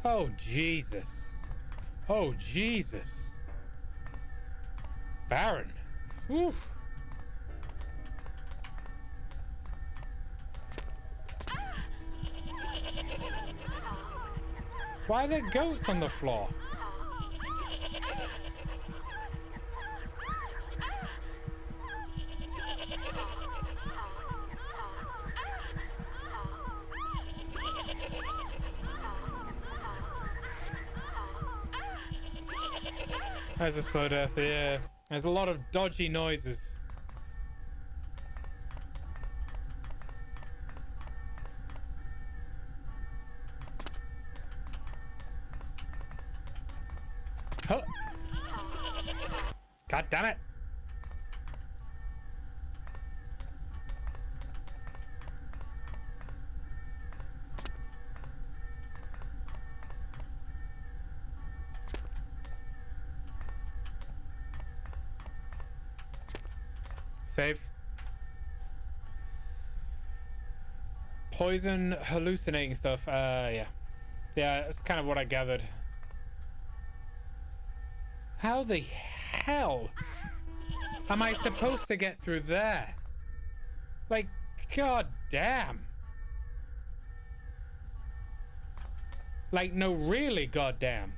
Oh, Jesus. Oh, Jesus. Baron. Whew. Why are there goats on the floor? There's a slow death there. There's a lot of dodgy noises. Huh. God damn it. Save. Poison, hallucinating stuff. Yeah. Yeah, that's kind of what I gathered. How the hell am I supposed to get through there? Like, god damn. Like, no, really, goddamn.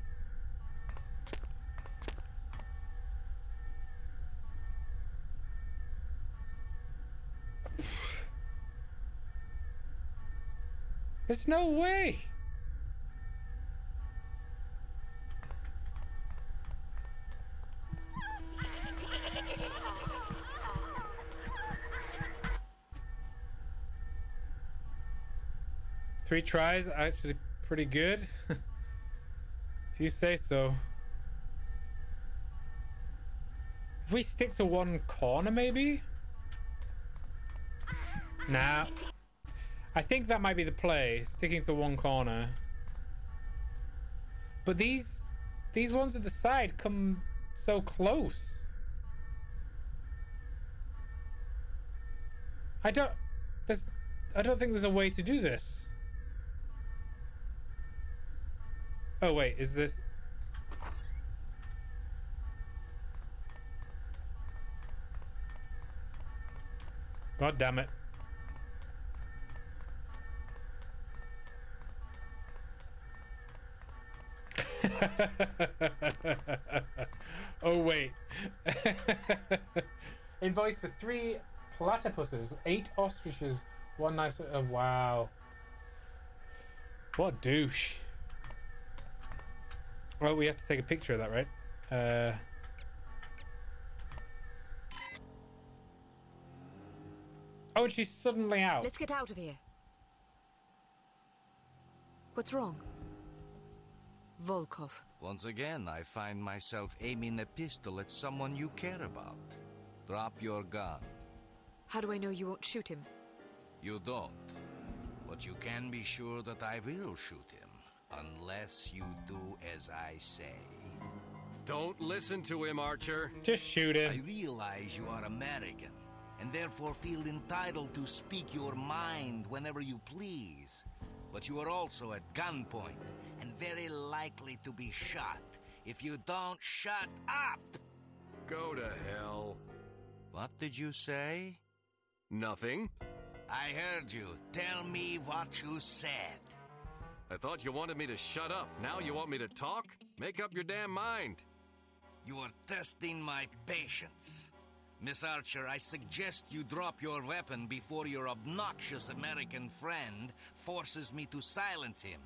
There's no way. Three tries, actually pretty good. If you say so. If we stick to one corner, maybe? Nah. I think that might be the play, sticking to one corner. But these ones at the side come so close. I don't think there's a way to do this. Oh wait, is this? God damn it. Oh wait. Invoice for 3 platypuses, 8 ostriches, 1 nice. Oh wow. What a douche. Well, we have to take a picture of that, right? Oh, and she's suddenly out. Let's get out of here. What's wrong? Volkov. Once again, I find myself aiming a pistol at someone you care about. Drop your gun. How do I know you won't shoot him? You don't. But you can be sure that I will shoot him. Unless you do as I say. Don't listen to him, Archer. Just shoot him. I realize you are American, and therefore feel entitled to speak your mind whenever you please. But you are also at gunpoint, and very likely to be shot if you don't shut up! Go to hell. What did you say? Nothing. I heard you. Tell me what you said. I thought you wanted me to shut up. Now you want me to talk? Make up your damn mind. You are testing my patience. Miss Archer, I suggest you drop your weapon before your obnoxious American friend forces me to silence him.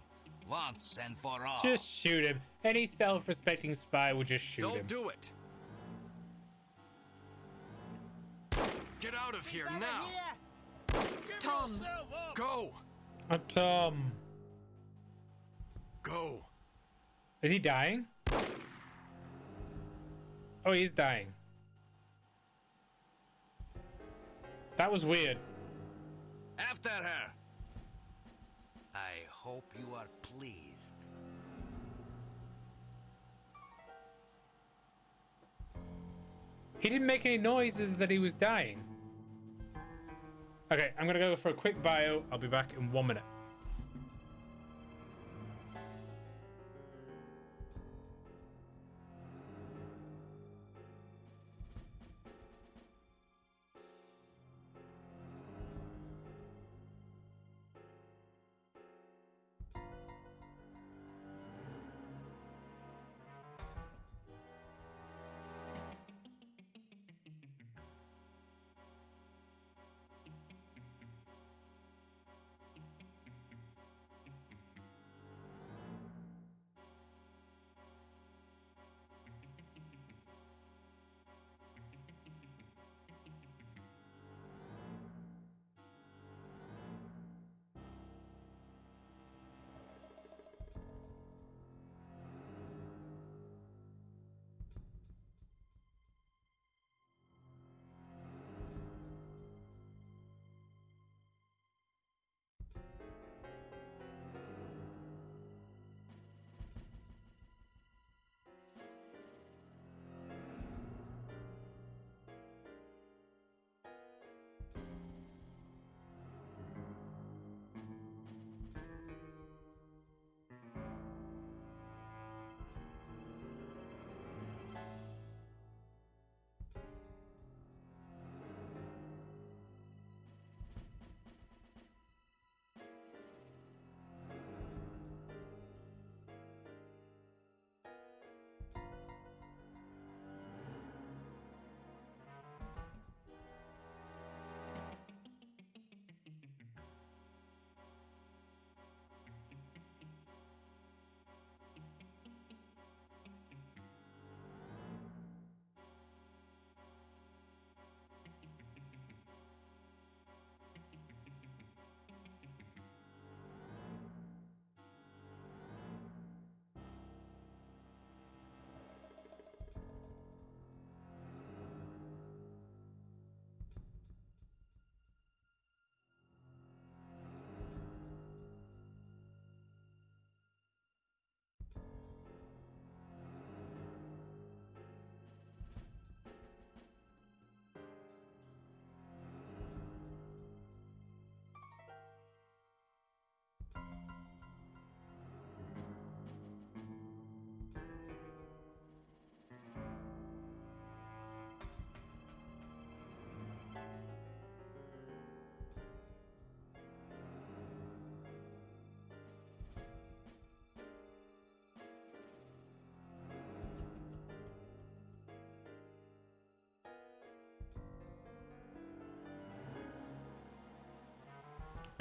Once and for all. Just shoot him. Any self-respecting spy will just shoot him. Don't do it. Get out of here now. Tom! Go. Tom. Go. Is he dying? Oh, he's dying. That was weird. After her. I hope you are pleased. He didn't make any noises that he was dying. Okay, I'm gonna go for a quick bio. I'll be back in 1 minute.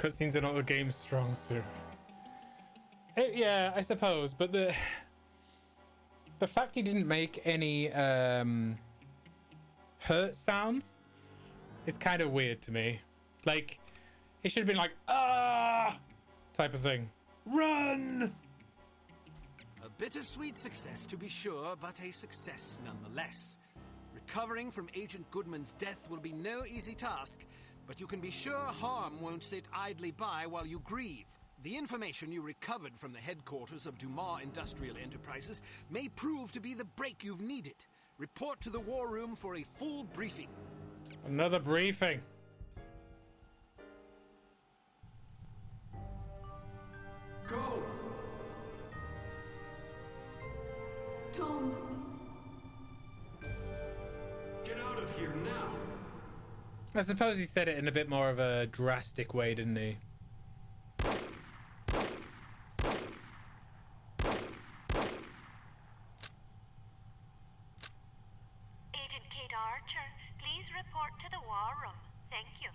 Cutscenes are not the game's strong suit. Yeah, I suppose, but the fact he didn't make any hurt sounds is kind of weird to me. Like, he should have been like, ah, type of thing. Run! A bittersweet success, to be sure, but a success nonetheless. Recovering from Agent Goodman's death will be no easy task, but you can be sure harm won't sit idly by while you grieve. The information you recovered from the headquarters of Dumas Industrial Enterprises may prove to be the break you've needed. Report to the war room for a full briefing. Another briefing. Go! Tom. Get out of here now! I suppose he said it in a bit more of a drastic way, didn't he? Agent Kate Archer, please report to the war room. Thank you.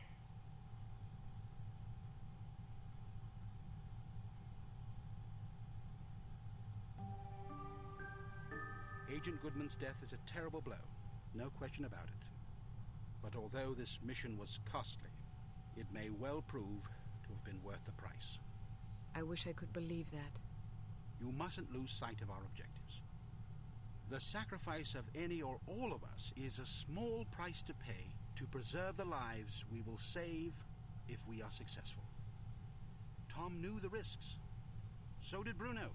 Agent Goodman's death is a terrible blow, no question about it. But although this mission was costly, it may well prove to have been worth the price. I wish I could believe that. You mustn't lose sight of our objectives. The sacrifice of any or all of us is a small price to pay to preserve the lives we will save if we are successful. Tom knew the risks. So did Bruno.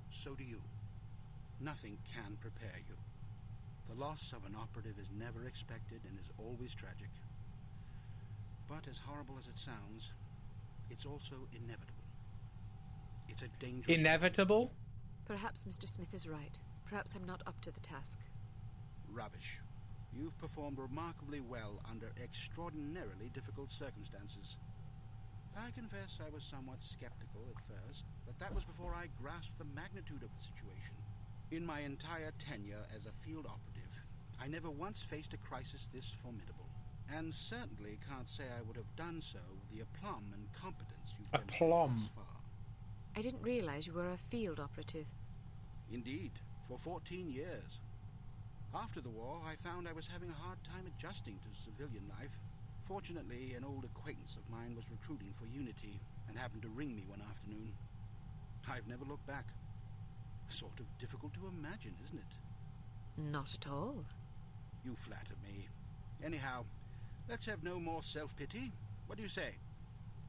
So do you. Nothing can prepare you. The loss of an operative is never expected and is always tragic. But as horrible as it sounds, it's also inevitable. It's a dangerous... Inevitable? Perhaps Mr. Smith is right. Perhaps I'm not up to the task. Rubbish. You've performed remarkably well under extraordinarily difficult circumstances. I confess I was somewhat skeptical at first, but that was before I grasped the magnitude of the situation. In my entire tenure as a field operative, I never once faced a crisis this formidable, and certainly can't say I would have done so with the aplomb and competence you've demonstrated thus far. I didn't realize you were a field operative. Indeed, for 14 years. After the war, I found I was having a hard time adjusting to civilian life. Fortunately, an old acquaintance of mine was recruiting for Unity and happened to ring me one afternoon. I've never looked back. Sort of difficult to imagine, isn't it? Not at all. You flatter me. Anyhow, let's have no more self-pity. What do you say?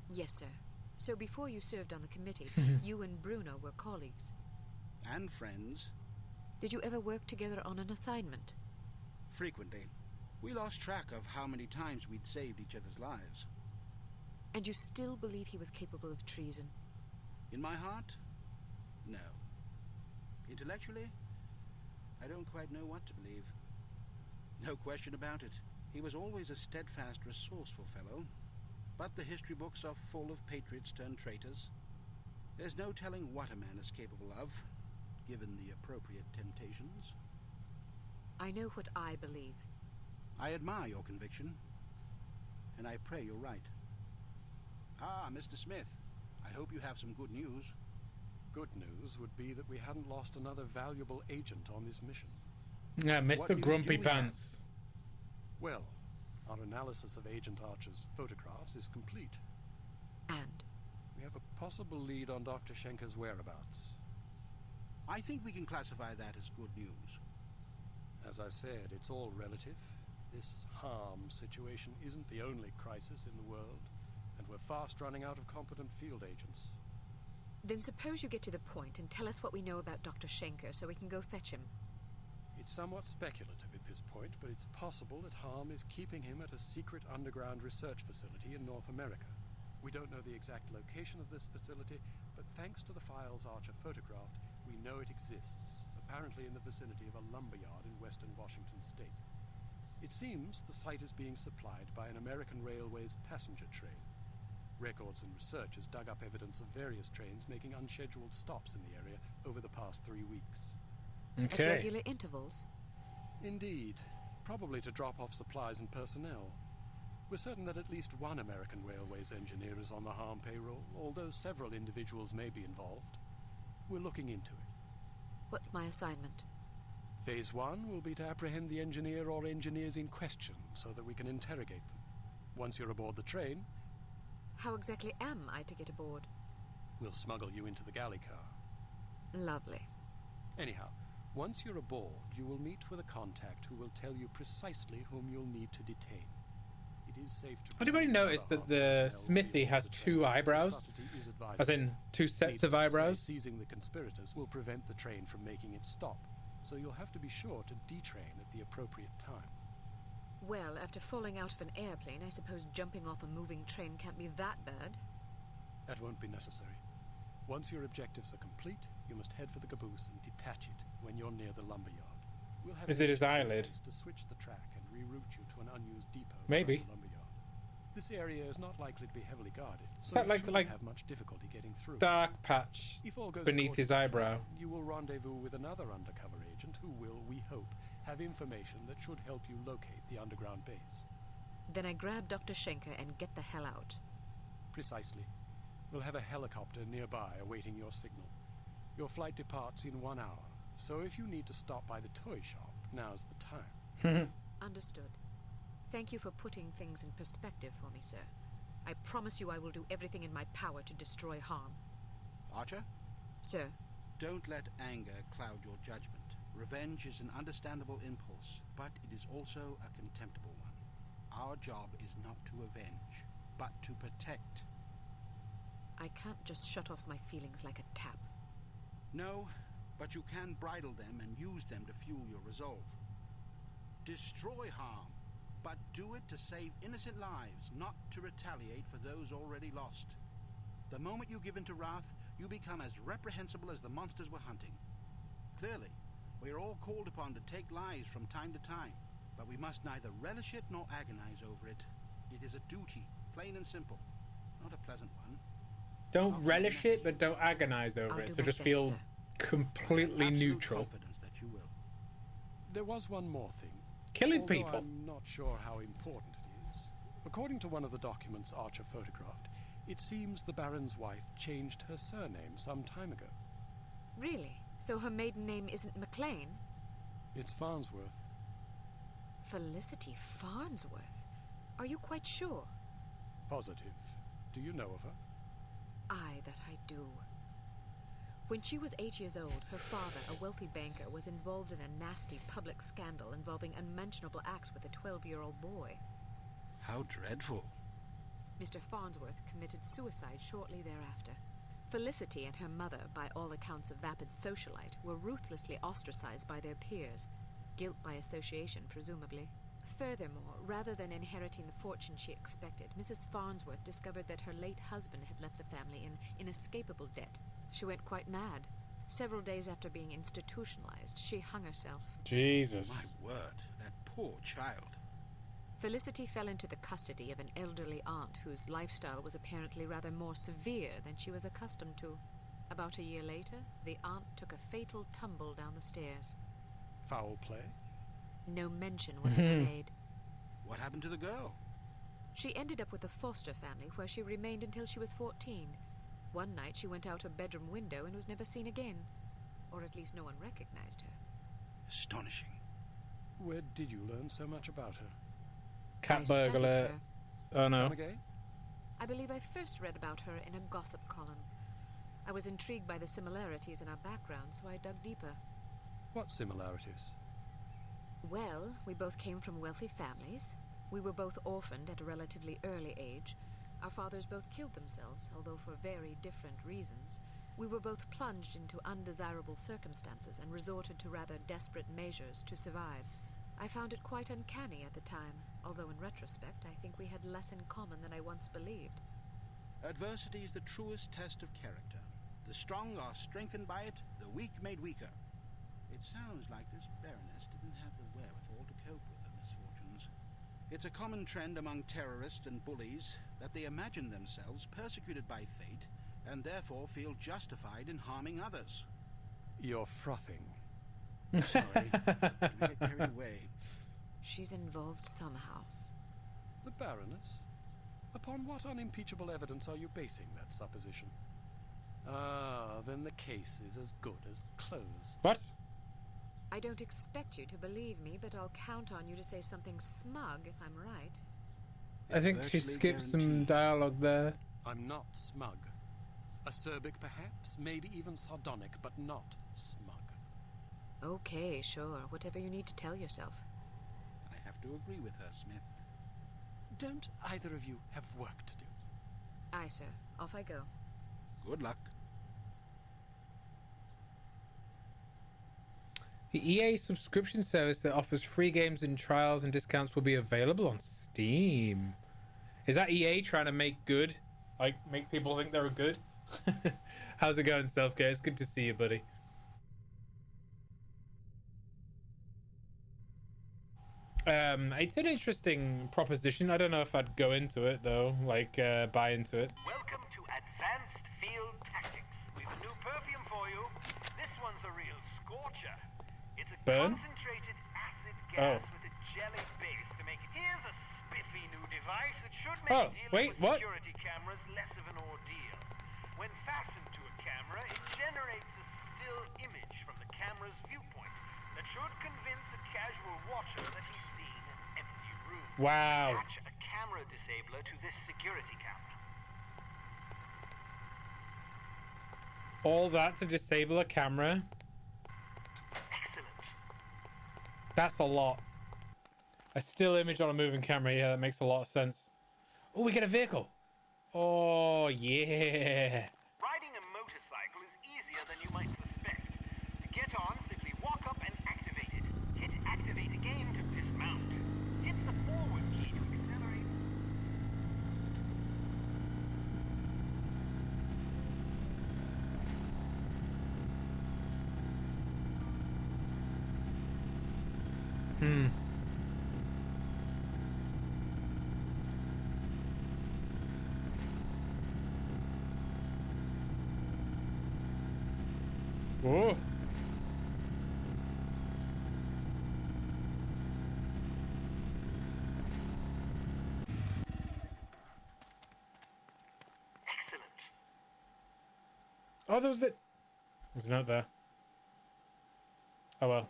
Yes, sir. So before you served on the committee, you and Bruno were colleagues. And friends. Did you ever work together on an assignment? Frequently. We lost track of how many times we'd saved each other's lives. And you still believe he was capable of treason? In my heart? No. Intellectually? I don't quite know what to believe. No question about it. He was always a steadfast, resourceful fellow. But the history books are full of patriots turned traitors. There's no telling what a man is capable of, given the appropriate temptations. I know what I believe. I admire your conviction, and I pray you're right. Ah, Mr. Smith, I hope you have some good news. Good news would be that we hadn't lost another valuable agent on this mission. Yeah, What Mr. news Grumpy do we have? Pants. Well, our analysis of Agent Archer's photographs is complete. And? We have a possible lead on Dr. Schenker's whereabouts. I think we can classify that as good news. As I said, it's all relative. This harm situation isn't the only crisis in the world, and we're fast running out of competent field agents. Then suppose you get to the point and tell us what we know about Dr. Schenker so we can go fetch him. It's somewhat speculative at this point, but it's possible that Harm is keeping him at a secret underground research facility in North America. We don't know the exact location of this facility, but thanks to the files Archer photographed, we know it exists, apparently in the vicinity of a lumberyard in western Washington state. It seems the site is being supplied by an American Railways passenger train. Records and research has dug up evidence of various trains making unscheduled stops in the area over the past 3 weeks. At regular intervals? Indeed. Probably to drop off supplies and personnel. We're certain that at least one American Railways engineer is on the harm payroll, although several individuals may be involved. We're looking into it. What's my assignment? Phase 1 will be to apprehend the engineer or engineers in question so that we can interrogate them. Once you're aboard the train, How exactly am I to get aboard? we'll smuggle you into the galley car. Lovely. Anyhow, once you're aboard, you will meet with a contact who will tell you precisely whom you'll need to detain. It is safe to Anybody presume notice other that the harm personnel will smithy be has aboard the two train. eyebrows? Subtlety is advisable. As in, two sets Needless of to say, eyebrows? seizing the conspirators will prevent the train from making its stop, so you'll have to be sure to detrain at the appropriate time. Well, after falling out of an airplane, I suppose jumping off a moving train can't be that bad. That won't be necessary. Once your objectives are complete, you must head for the caboose and detach it when you're near the lumberyard. We'll have Is it his engineers in eyelid? place to switch the track and reroute you to an unused depot Maybe. around the lumberyard. This area is not likely to be heavily guarded, so that you like- shouldn't like have much difficulty getting through. Dark patch If all goes beneath according his to plan, eyebrow. you will rendezvous with another undercover agent who will, we hope, have information that should help you locate the underground base. Then I grab Dr. Schenker and get the hell out. Precisely. We'll have a helicopter nearby awaiting your signal. Your flight departs in 1 hour, so if you need to stop by the toy shop, now's the time. Understood. Thank you for putting things in perspective for me, sir. I promise you I will do everything in my power to destroy harm. Archer, Sir, don't let anger cloud your judgment. Revenge is an understandable impulse, but it is also a contemptible one. Our job is not to avenge, but to protect. I can't just shut off my feelings like a tap. No, but you can bridle them and use them to fuel your resolve. Destroy harm, but do it to save innocent lives, not to retaliate for those already lost. The moment you give in to wrath, you become as reprehensible as the monsters we're hunting. Clearly, we are all called upon to take lives from time to time, but we must neither relish it nor agonize over it. It is a duty, plain and simple, not a pleasant one. Don't relish it, but don't agonize over I'll it. do So my just best, feel sir. completely Absolute neutral. confidence that you will. There was one more thing. Killing Although people. I'm not sure how important it is. According to one of the documents Archer photographed, it seems the Baron's wife changed her surname some time ago. Really? So her maiden name isn't McLean? It's Farnsworth. Felicity Farnsworth? Are you quite sure? Positive. Do you know of her? Aye, that I do. When she was 8 years old, her father, a wealthy banker, was involved in a nasty public scandal involving unmentionable acts with a 12-year-old boy. How dreadful. Mr. Farnsworth committed suicide shortly thereafter. Felicity and her mother, by all accounts a vapid socialite, were ruthlessly ostracized by their peers. Guilt by association, presumably. Furthermore, rather than inheriting the fortune she expected, Mrs. Farnsworth discovered that her late husband had left the family in inescapable debt. She went quite mad. Several days after being institutionalized, she hung herself. Jesus. My word, that poor child. Felicity fell into the custody of an elderly aunt whose lifestyle was apparently rather more severe than she was accustomed to. About a year later, the aunt took a fatal tumble down the stairs. Foul play? No mention was ever made. What happened to the girl? She ended up with a foster family where she remained until she was 14. One night she went out her bedroom window and was never seen again. Or at least no one recognized her. Astonishing. Where did you learn so much about her? I Cat studied burglar. her. Oh no. Come again? I believe I first read about her in a gossip column. I was intrigued by the similarities in our background, so I dug deeper. What similarities? Well, we both came from wealthy families. We were both orphaned at a relatively early age. Our fathers both killed themselves, although for very different reasons. We were both plunged into undesirable circumstances and resorted to rather desperate measures to survive. I found it quite uncanny at the time, although in retrospect I think we had less in common than I once believed. Adversity is the truest test of character. The strong are strengthened by it, the weak made weaker. It sounds like this Baroness didn't have the wherewithal to cope with her misfortunes. It's a common trend among terrorists and bullies that they imagine themselves persecuted by fate and therefore feel justified in harming others. You're frothing. Sorry, we get carried away. She's involved somehow. The Baroness? Upon what unimpeachable evidence are you basing that supposition? Ah, then the case is as good as closed. What? I don't expect you to believe me, but I'll count on you to say something smug if I'm right. I think she skipped some dialogue there. I'm not smug. Acerbic, perhaps, maybe even sardonic, but not smug. Okay, sure. Whatever you need to tell yourself. I have to agree with her, Smith. Don't either of you have work to do? Aye, sir. Off I go. Good luck. The EA subscription service that offers free games and trials and discounts will be available on Steam. Is that EA trying to make good? Like, make people think they're good? How's it going, Self-Care? It's good to see you, buddy. It's an interesting proposition. I don't know if I'd go into it, though. Like, buy into it. Welcome to Advanced Field Tactics. We've a new perfume for you. This one's a real scorcher. It's a concentrated acid gas with a jelly base to make it. Here's a spiffy new device that should make dealing with security cameras less of an ordeal. When fastened to a camera, it generates a still image from the camera's viewpoint that should convince a casual watcher that he's seen an empty room. Wow. Attach a camera disabler to this security camera. All that to disable a camera? Excellent. That's a lot. A still image on a moving camera. Yeah, that makes a lot of sense. Oh, we get a vehicle. Oh, yeah. Riding a motorcycle is easier than you might suspect. To get on, simply walk up and activate it. Hit activate again to dismount. Hit the forward key to accelerate. Oh. Excellent. Oh, there was it. There's a note there. Oh, well.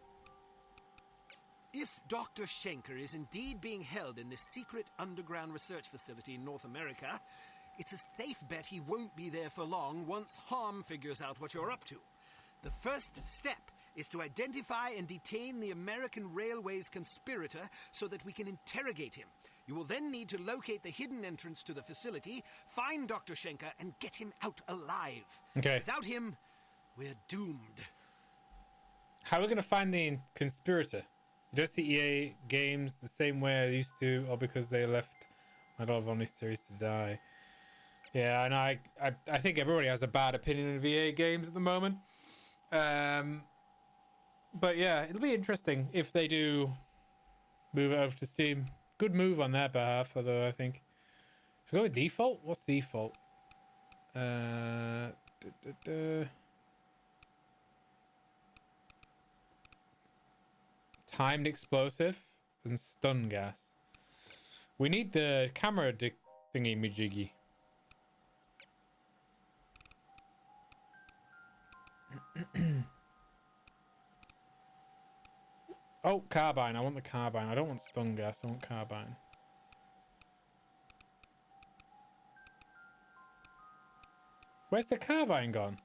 If Dr. Schenker is indeed being held in this secret underground research facility in North America, it's a safe bet he won't be there for long once Harm figures out what you're up to. The first step is to identify and detain the American Railways conspirator so that we can interrogate him. You will then need to locate the hidden entrance to the facility, find Dr. Schenker, and get him out alive. Okay. Without him, we're doomed. How are we going to find the conspirator? Just the EA games the same way I used to, or because they left Medal of Honor series to die? Yeah, and I think everybody has a bad opinion of EA games at the moment. But yeah, it'll be interesting if they do move it over to Steam. Good move on their behalf, although I think should we go with default. What's default? Timed explosive and stun gas. We need the camera thingy majiggy. Oh, carbine. I want the carbine. I don't want stun gas. I want carbine. Where's the carbine gone?